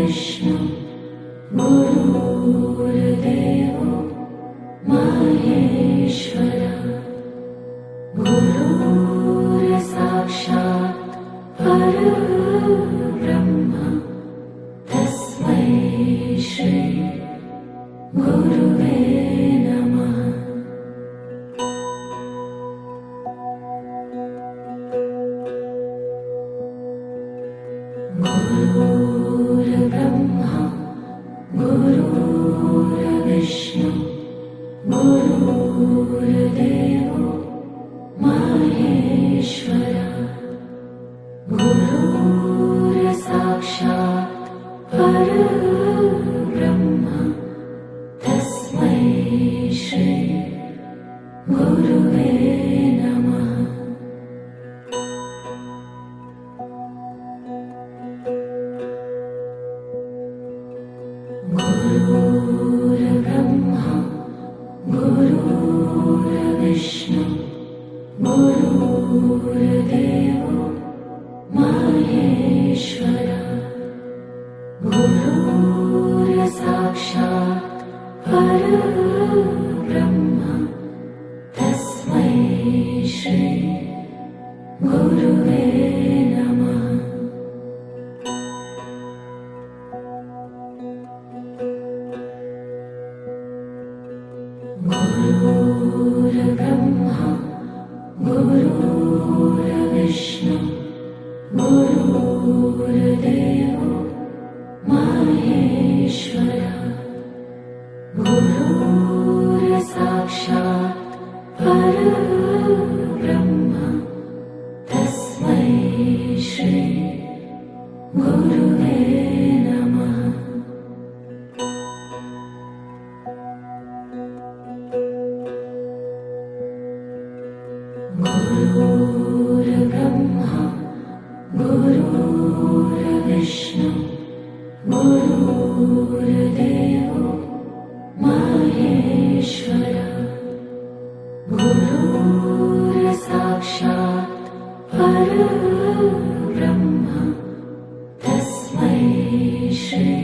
गुरुर्विष्णु गुरुर्देवो महेश्वर गुरुर्साक्षात् परब्रह्म तस्मै श्री गुरुवे नमः। गुरुर्ब्रह्मा गुरुर्विष्णु गुरुर्देवो महेश्वर गुरुर्साक्षात् परब्रह्म तस्मै श्री गुरुवे नमः। गुरुर्ब्रह्मा गुरुर्विष्णु गुरुर्देवो महेश्वर गुरुर्साक्षात् परब्रह्म तस्मै श्री गुरुवे नमः। गुरुर्ब्रह्मा गुरुर्विष्णु गुरुर्देवो महेश्वर गुरुर्साक्षात् परब्रह्म तस्मै श्री गुरुवे नमः। गुरुर्ब्रह्मा गुरुर्विष्णु गुरुर्देवो महेश्वर गुरुर्साक्षात् परब्रह्म तस्मै श्री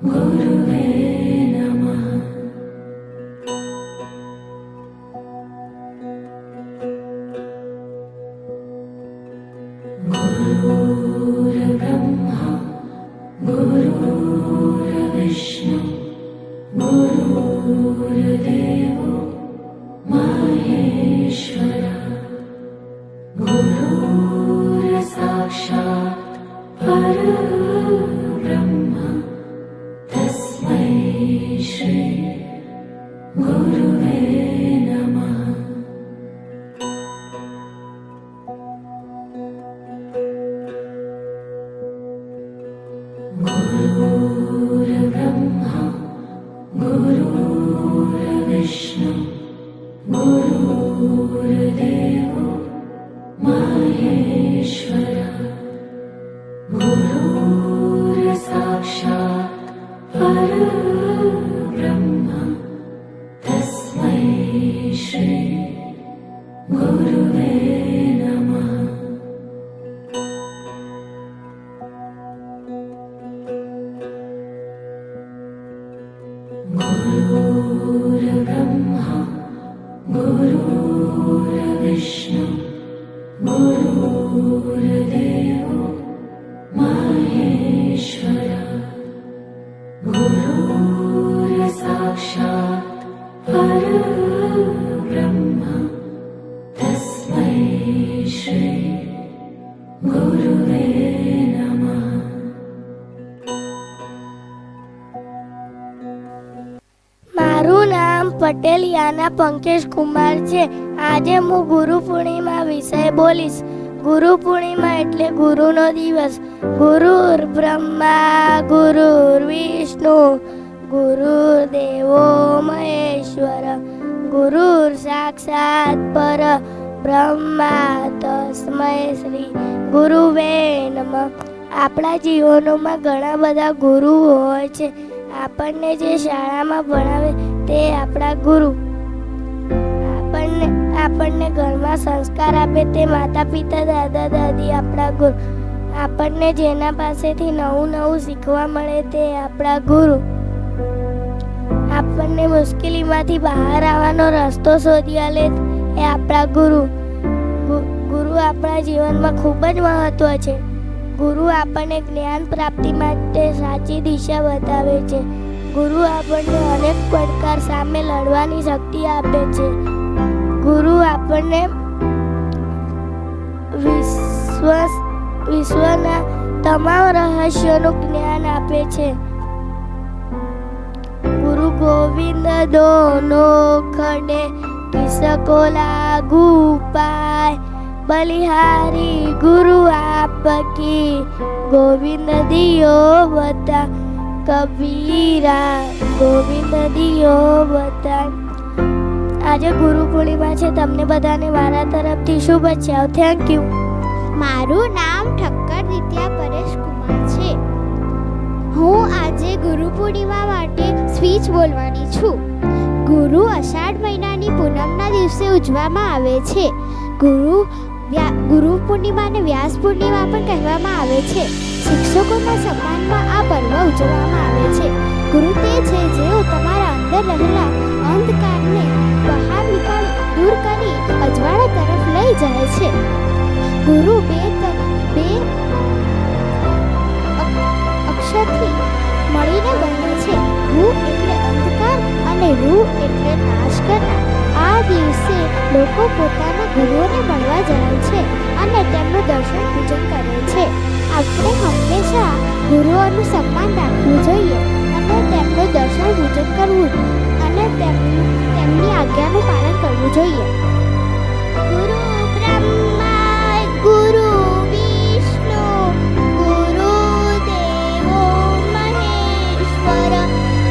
गुरुवे नमः। गुरुर्ब्रह्मा गुरुर्विष्णु गुरुर्देवो महेश्वर गुरुर्साक्षात् परब्रह्म तस्मै श्री गुरुवे नमः। गुरुर्ब्रह्मा गुरुर्विष्णु गुरुर्देवो महेश्वर गुरुर्साक्षात् परब्रह्म तस्मै श्री गुरुवे नमः। गुरुर्ब्रह्मा गुरुर्विष्णु गुरुर्देवो महेश्वर गुरुर्साक्षात् परब्रह्म तस्मै श्री गुरुवे नमः। મારું નામ પટેલ યાના પંકેશ કુમાર છે। આજે હું ગુરુ પૂર્ણિમા વિશે બોલીશ। ગુરુ પૂર્ણિમા એટલે ગુરુનો દિવસ। ગુરુર બ્રહ્મા ગુરુર્વિષ્ણુ ગુરુર્દેવો મહેશ્વર ગુરુર સાક્ષાત પર બ્રહ્મા તસ્મૈ શ્રી ગુરુવે નમઃ। આપણા જીવનોમાં ઘણા બધા ગુરુ હોય છે। આપણને જે શાળામાં ભણાવે તે આપણા ગુરુ। આપણને ઘરમાં સંસ્કાર આપે તે માતા પિતા દાદા દાદી આપણા ગુરુ। આપણને જેના પાસેથી નવું નવું શીખવા મળે તે આપણા ગુરુ. આપણને મુશ્કેલીમાંથી બહાર આવવાનો રસ્તો શોધી આલે એ આપણા ગુરુ. ગુરુ આપણા જીવનમાં ખૂબ જ મહત્વ છે. ગુરુ આપણને જ્ઞાન પ્રાપ્તિ માટે સાચી દિશા બતાવે છે. ગુરુ આપણને અનેક પડકાર સામે લડવાની શક્તિ આપે છે. ગુરુ આપણને વિશ્વના તમામ રહસ્યોનું જ્ઞાન આપે છે. ગુરુ ગોવિંદ દોનો ખડે કિસકો લાગુ પાય, બલિહારી ગુરુ આપકી ગોવિંદ દિયો બતા, કબીરા ગોવિંદ દિયો બતા. આજે ગુરુ પૂર્ણિમા છે. તમને બધાને મારા તરફથી શુભેચ્છાઓ. Thank you. મારું નામ ઠક્કર દિત્યા પરેશ કુમાર છે. હું આજે ગુરુ પૂર્ણિમા માટે સ્પીચ બોલવાની છું. ગુરુ અષાઢ મહિનાની પૂનમના દિવસે ઉજવવામાં આવે છે. ગુરુ પૂર્ણિમાને વ્યાસ પૂર્ણિમા પણ કહેવામાં આવે છે. શિક્ષકોના સન્માનમાં આ પર્વ ઉજવવામાં આવે છે. ગુરુ તે છે જેઓ તમારા અંદર રહેલા અંધકારને બહાર દૂર કરી અજવાળા તરફ લઈ જાય છે. ગુરુ બે અક્ષરથી મળીને બને છે. ગુ એટલે અંધકાર અને રૂ એટલે નાશ કરનાર. આ દિવસે લોકો પોતાના ગુરુઓને મળવા જાય છે અને તેમનું દર્શન પૂજન કરે છે. આપણે હંમેશા ગુરુઓનું સન્માન રાખવું જોઈએ અને તેમનું દર્શન પૂજન કરવું અને તેમની આજ્ઞાનું પાલન કરવું જોઈએ. ગુરુ બ્રહ્મા ગુરુ વિષ્ણુ ગુરુ દેવો મહેશ્વર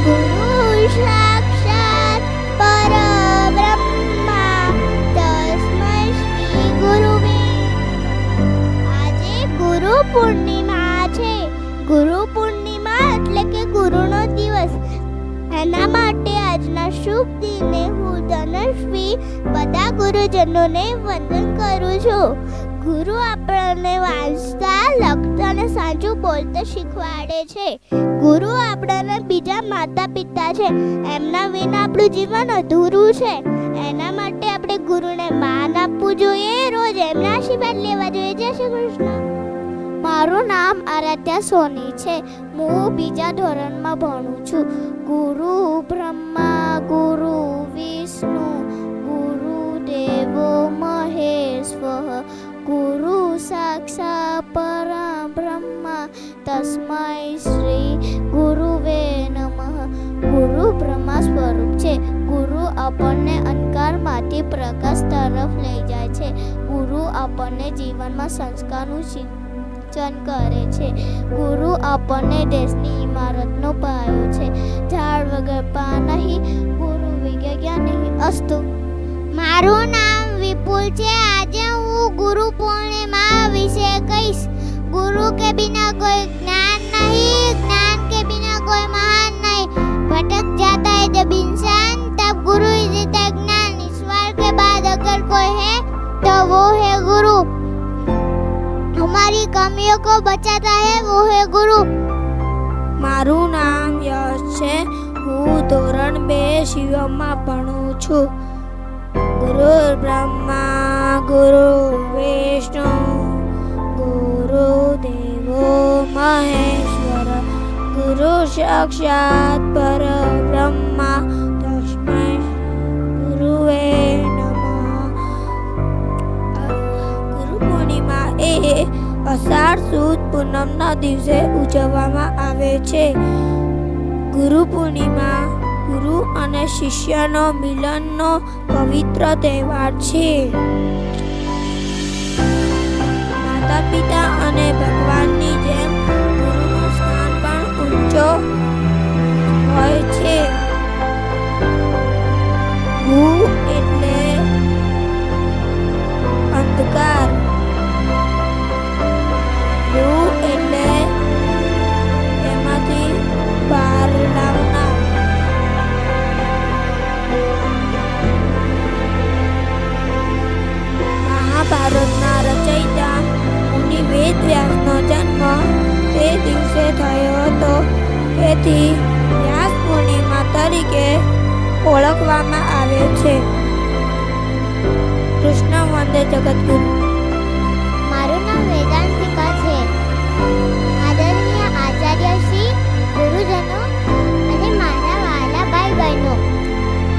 ગુરુ સાક્ષાત પરબ્રહ્મા તસ્મૈ શ્રી ગુરુવે. આજે ગુરુ પૂર્ણિમા છે. ગુરુ પૂર્ણિમા એટલે કે ગુરુનો દિવસ. એના માટે આજના શુભ દિને હું ધનશ્રી બધા ગુરુજનોને વંદન કરું છું. ગુરુ આપણને વાંચતા લખતા અને સાચું બોલતા શીખવાડે છે. ગુરુ આપણા બીજા માતા પિતા છે. એમના વિના આપણું જીવન અધૂરું છે. એના માટે આપણે ગુરુને માન આપવું જોઈએ. રોજ એમના આશીર્વાદ લેવા જોઈએ. જય શ્રી કૃષ્ણ. મારું નામ આરાધ્યા સોની છે. હું બીજા ધોરણમાં ભણું છું. ગુરુ બ્રહ્મા ગુરુ વિષ્ણુ ગુરુ દેવો મહેશ્વર ગુરુ સાક્ષાત પરબ્રહ્મા તસ્મૈ શ્રી ગુરુવે નમઃ. ગુરુ બ્રહ્મા સ્વરૂપ છે. ગુરુ આપણને અંધકારમાંથી પ્રકાશ તરફ લઈ જાય છે. ગુરુ આપણને જીવનમાં સંસ્કારનું સિંચન કરે છે. ગુરુ આપણને દેશની ઇમારતનો પાયો છે. ઝાડ વગર પાન નહીં, ગુરુ વિજ્ઞાન નહીં. અસ્તુ. મારું નામ વિપુલ છે. આજે હું ગુરુ પૂર્ણિમા વિશે કહીશ. गुरु के बिना कोई ज्ञान नहीं, ज्ञान के बिना कोई महान नहीं. भटक जाता है जब इंसान, तब गुरु ही देता है ज्ञान. ईश्वर के बाद अगर कोई है तो वो है गुरु. हमारी कमियों को बचाता है वो है गुरु. મારું નામ યશ છે. હું ધોરણ 2 શિવમાં ભણું છું. ગુરુ બ્રહ્મા ગુરુ વિષ્ણુ ગુરુ દેવો મહેશ્વર ગુરુ સાક્ષાત પરબ્રહ્મા તસ્મૈ ગુરુવે નમઃ. ગુરુ પૂર્ણિમા એ અષાઢ સુદ પૂનમના દિવસે ઉજવવામાં આવે છે. ગુરુ પૂર્ણિમા ગુરુ અને શિષ્યનો મિલનનો પવિત્ર તહેવાર છે. માતા પિતા અને ભગવાનની જેમ ગુરુનું સ્થાન પણ ઊંચો હોય છે. ગુ એટલે અંધકાર, રૂ એટલે એમાંથી બહાર લાવનાર, મહાભારતના રચયિતા મુનિ વેદ વ્યાસનો તેથી વ્યાસ પૂર્ણિમા તરીકે ઓળખવામાં આવે છે. કૃષ્ણ વંદે જગતગુરુ. મારું નામ વેદાંતિકા છે. આદરણીય આચાર્ય શ્રી, ગુરુજનો અને મારા વહાલા ભાઈ બહેનો,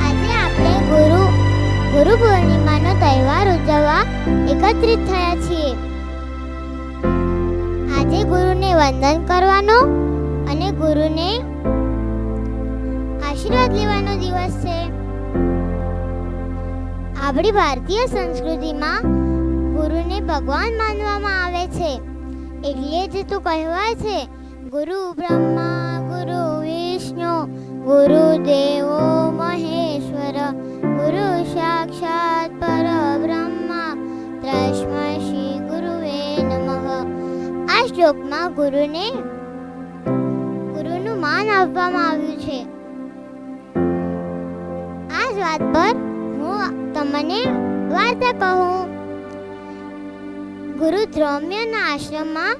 આજે આપણે ગુરુ પૂર્ણિમાનો તહેવાર ઉજવવા એકત્રિત થયા છીએ. આજે ગુરુને વંદન કરવાનો અને ગુરુને આશીર્વાદ લેવાનો દિવસ છે. આપણી ભારતીય સંસ્કૃતિમાં ગુરુને ભગવાન માનવામાં આવે છે. એટલે જ તો કહેવાય છે, ગુરુ બ્રહ્મા ગુરુ વિષ્ણુ ગુરુ દેવો મહેશ્વર ગુરુ સાક્ષાત પરબ્રહ્મ તસ્મૈ શ્રી ગુરુવે નમઃ. આ શ્લોકમાં ગુરુનું માન આપવામાં આવ્યું છે. આ જ વાત પર હું તમને વાર્તા કહું. ગુરુ દ્રૌમ્યના આશ્રમમાં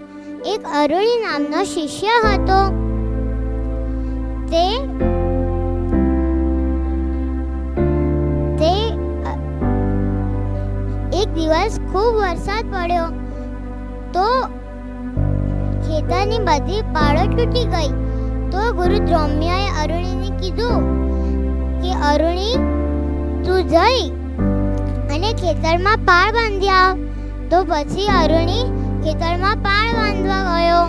એક અરુણી નામનો શિષ્ય હતો. તે એક દિવસ ખૂબ વરસાદ પડ્યો તો ખેતરની બધી પાળો તૂટી ગઈ. તો ગુરુ દ્રૌમ્યએ અરુણીને કીધું કે અરુણી, તું જઈ અને ખેતરમાં પાળ બાંધી આવ. તો પછી અરુણી ખેતરમાં પાળ બાંધવા ગયો.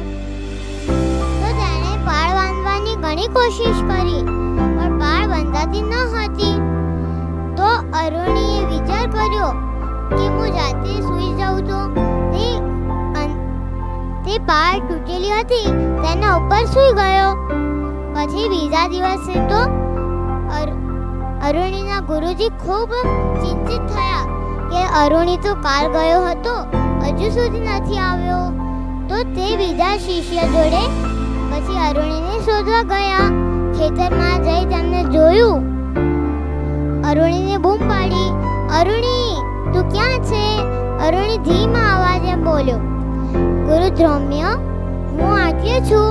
તો તેણે પાળ બાંધવાની ઘણી કોશિશ કરી, પણ પાળ બંધાતી ન હતી. તો અરુણીએ વિચાર કર્યો કે હું જાતે સૂઈ જાઉં તો તે પાળ તૂટેલી હતી તેના ઉપર સૂઈ ગયો. પછી બીજા દિવસે તો અરુણીના ગુરુજી ખૂબ ચિંતિત થયા કે અરુણી તો કાલ ગયો હતો, હજુ સુધી નથી આવ્યો. તો તે બીજા શિષ્ય જોડે પછી અરુણીને શોધવા ગયા. ખેતરમાં જઈ તેમને જોયું. અરુણીને બૂમ પાડી, અરુણી તું ક્યાં છે? અરુણી ધીમા અવાજે બોલ્યો, ગુરુ દ્રૌમ્ય, હું આટલે છું.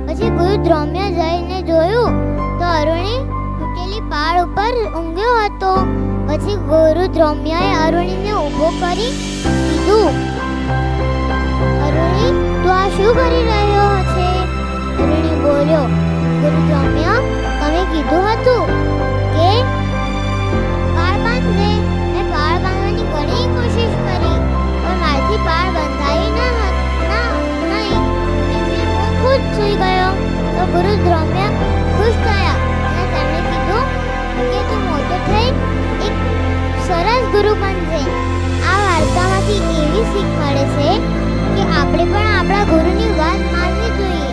પછી ગુરુ દ્રૌમ્ય જઈને જોયું તો અરુણી તૂટેલી પાળ ઉપર ઊંઘ્યો હતો. પછી ગુરુ દ્રૌમ્યએ અરુણીને ઊભો કરી કીધું, અરુણી તું આ શું કરી રહ્યો છે? અરુણી બોલ્યો, ગુરુ દ્રૌમ્ય, તમે કીધું હતું કે પાળ બાંધે. મેં પાળ બાંધવાની ઘણી કોશિશ કરી, પણ મારાથી પાળ બંધાઈ નહીં, એટલે હું ખુદ સૂઈ ગયો. તો ગુરુ દ્રૌમ્ય ખુશ થયા અને તેમણે કીધું કે તું મોટો થઈ એક સરસ ગુરુ બનશે. આ વાર્તામાંથી એવી શીખ મળે છે કે આપણે પણ આપણા ગુરુની વાત માનવી જોઈએ.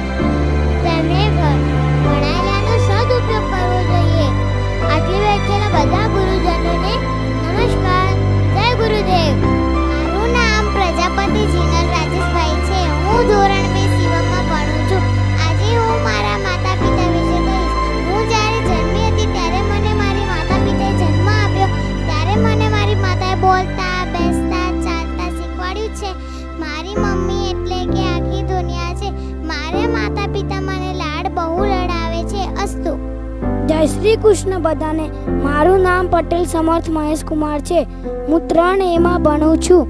તેમણે ભણાયેલાનો સદુપયોગ કરવો જોઈએ. આટલી બેઠેલા બધા ગુરુજનોને નમસ્કાર. જય ગુરુદેવ. મારું નામ પ્રજાપતિ જીનલ રાજેશભાઈ છે. હું ધોરણ 2 શિવમમાં ભણું છું. આજે હું મારા માતા પિતા વિશે કહીશ. હું જ્યારે જન્મી હતી ત્યારે મને મારી માતા પિતાએ જન્મ આપ્યો. ત્યારે મને મારી માતાએ બોલતા, બેસતા, ચાલતા શીખવાડ્યું છે. મારી મમ્મી એટલે કે આખી દુનિયા છે. મારા માતા પિતા મને લાડ બહુ લડાવે છે. અસ્તુ. જય શ્રી કૃષ્ણ બધાને. મારું નામ પટેલ સમર્થ મહેશ કુમાર છે. હું 3A માં ભણું છું.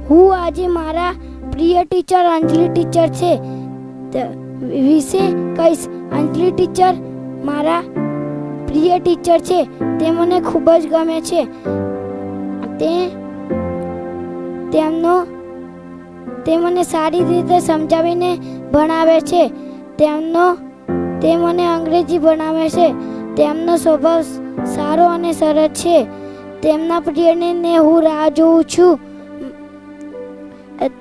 હું આજે મારા પ્રિય ટીચર અંજલિ ટીચર છે વિશે કહીશ. અંજલિ ટીચર મારા પ્રિય ટીચર છે. તે મને ખૂબ જ ગમે છે. તે મને સારી રીતે સમજાવીને ભણાવે છે. તે મને અંગ્રેજી ભણાવે છે. તેમનો સ્વભાવ સારો અને સરળ છે. તેમના પ્રિયને હું રાહ જોઉં છું.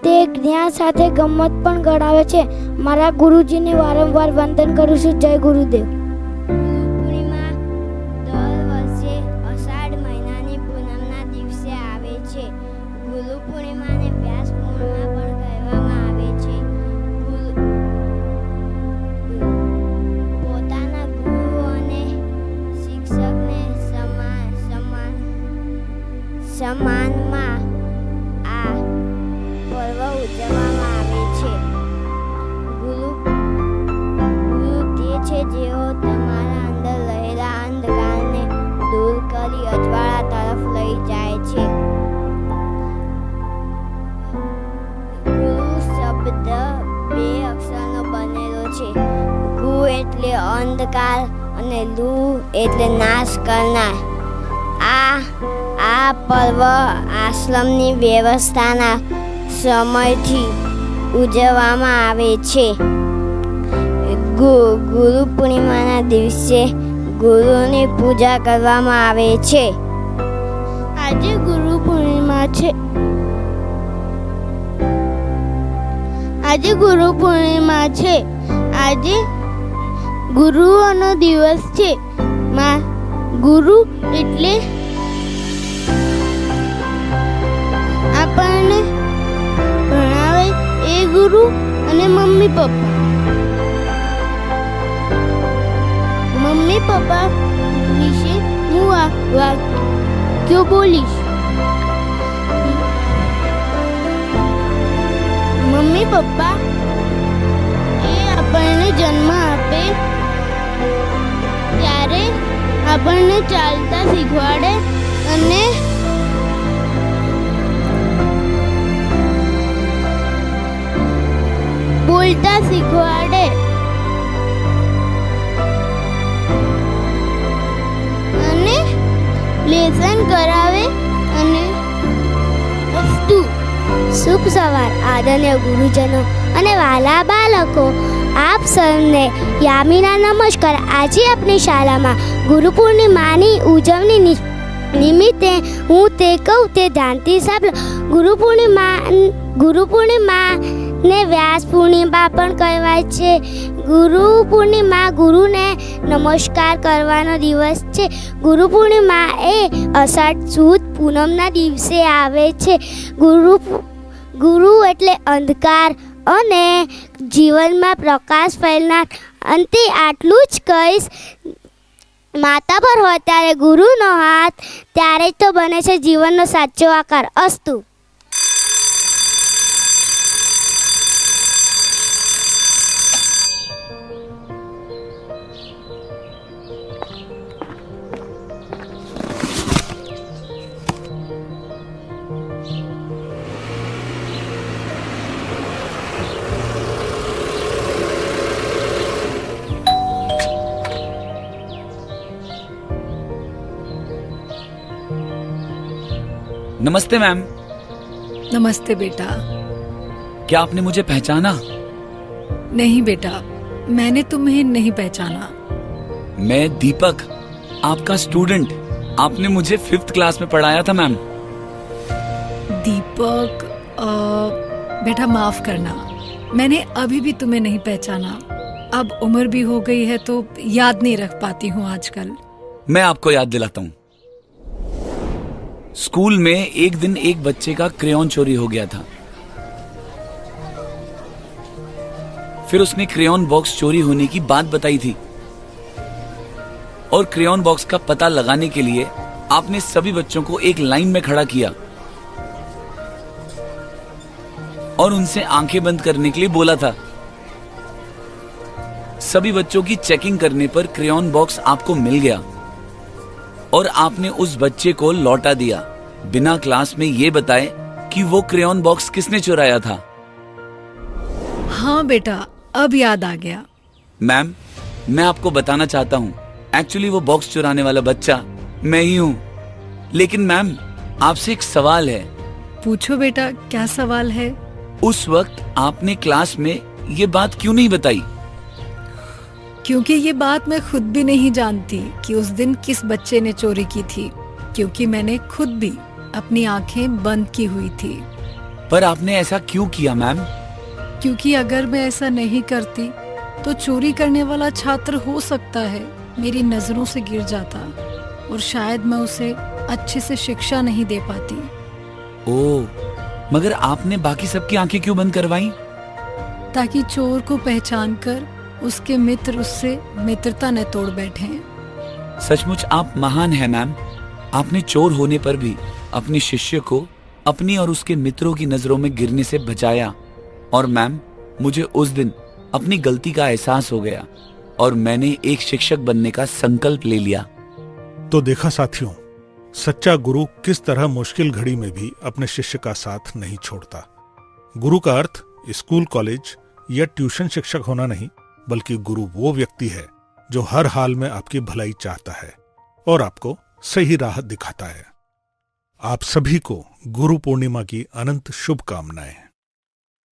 તે જ્ઞાન સાથે ગમ્મત પણ ગણાવે છે. મારા ગુરુજીને વારંવાર વંદન કરું છું. જય ગુરુદેવ. પૂર્ણિમા દર વર્ષે અષાઢ મહિનાની પૂનમના દિવસે આવે છે. ગુરુ પૂર્ણિમાને વ્યાસ પૂર્ણિમા પણ કહેવામાં આવે છે. પોતાના ગુરુ અને શિક્ષકને સન્માનમાં આ પર્વ ઉજવવામાં આવે છે. જેઓ તમારા અંદર રહેલા અંધકારને દૂર કરી અજવાળા તરફ લઈ જાય છે. ગુરુ શબ્દ 2 અક્ષરનો બનેલો છે. ગુ એટલે અંધકાર અને લુ એટલે નાશ કરનાર. આ પર્વ આશ્રમની વ્યવસ્થાના સમયથી ઉજવવામાં આવે છે. ગુરુ પૂર્ણિમાના દિવસે ગુરુની પૂજા કરવામાં આવે છે. આજે ગુરુ પૂર્ણિમા છે. આજે ગુરુઓનો દિવસ છે. ગુરુ એટલે આપણને ભણાવે એ ગુરુ અને મમ્મી પપ્પા વિશે હું આ વાક્યો બોલીશ. મમ્મી પપ્પા એ આપણને જન્મ આપે ત્યારે આપણને ચાલતા શીખવાડે અને બોલતા શીખવાડે અને લેસન કરાવે અને વસ્તુ. શુભ સવાર આદરણીય ગુરુજનો અને વાલા બાળકો, આપ સૌને યામીના નમસ્કાર. આજે આપણી શાળામાં ગુરુ પૂર્ણિમાની ઉજવણી નિમિત્તે હું તે કહું તે ધ્યાનથી સાંભળો. ગુરુ પૂર્ણિમાને વ્યાસ પૂર્ણિમા પણ કહેવાય છે. ગુરુ પૂર્ણિમા ગુરુને નમસ્કાર કરવાનો દિવસ છે. ગુરુ પૂર્ણિમા એ અષાઢ સુદ પૂનમના દિવસે આવે છે. ગુરુ એટલે અંધકાર અને જીવનમાં પ્રકાશ ફેલાવનાર. અંતે આટલું જ કહીશ, માતા પર હોય ત્યારે ગુરુનો હાથ, ત્યારે જ તો બને છે જીવનનો સાચો આકાર. અસ્તુ. नमस्ते मैम. नमस्ते बेटा. क्या आपने मुझे पहचाना? नहीं बेटा, मैंने तुम्हें नहीं पहचाना. मैं दीपक, आपका स्टूडेंट. आपने मुझे 5th क्लास में पढ़ाया था मैम. दीपक, बेटा माफ करना, मैंने अभी भी तुम्हें नहीं पहचाना. अब उम्र भी हो गई है तो याद नहीं रख पाती हूँ आजकल. मैं आपको याद दिलाता हूँ. स्कूल में एक दिन एक बच्चे का क्रेयॉन चोरी हो गया था. फिर उसने क्रेयॉन बॉक्स चोरी होने की बात बताई थी और क्रेयॉन बॉक्स का पता लगाने के लिए आपने सभी बच्चों को एक लाइन में खड़ा किया और उनसे आंखें बंद करने के लिए बोला था. सभी बच्चों की चेकिंग करने पर क्रेयॉन बॉक्स आपको मिल गया और आपने उस बच्चे को लौटा दिया बिना क्लास में ये बताए कि वो क्रेयॉन बॉक्स किसने चुराया था. हाँ बेटा, अब याद आ गया. मैम, मैं आपको बताना चाहता हूँ, एक्चुअली वो बॉक्स चुराने वाला बच्चा मैं ही हूँ. लेकिन मैम, आपसे एक सवाल है. पूछो बेटा, क्या सवाल है? उस वक्त आपने क्लास में ये बात क्यों नहीं बताई? क्योंकि ये बात मैं खुद भी नहीं जानती कि उस दिन किस बच्चे ने चोरी की थी, क्योंकि मैंने खुद भी अपनी आंखें बंद की हुई थी. पर आपने ऐसा क्यों किया मैम? क्योंकि अगर मैं ऐसा नहीं करती तो चोरी करने वाला छात्र हो सकता है मेरी नजरों से गिर जाता और शायद मैं उसे अच्छे से शिक्षा नहीं दे पाती. ओह, मगर आपने बाकी सबकी आंखें क्यों बंद करवाई? ताकि चोर को पहचान कर उसके मित्र उससे मित्रता न तोड़ बैठे. सचमुच आप महान हैं मैम. आपने चोर होने पर भी अपने शिष्य को अपनी और उसके मित्रों की नजरों में गिरने से बचाया. और मैम, मुझे उस दिन अपनी गलती का एहसास हो गया और मैंने एक शिक्षक बनने का संकल्प ले लिया। तो देखा साथियों, सच्चा गुरु किस तरह मुश्किल घड़ी में भी अपने शिष्य का साथ नहीं छोड़ता। गुरु का अर्थ स्कूल, कॉलेज या ट्यूशन शिक्षक होना नहीं, बल्कि गुरु वो व्यक्ति है जो हर हाल में आपकी भलाई चाहता है और आपको सही राह दिखाता है। आप सभी को गुरु पूर्णिमा की अनंत शुभकामनाएं।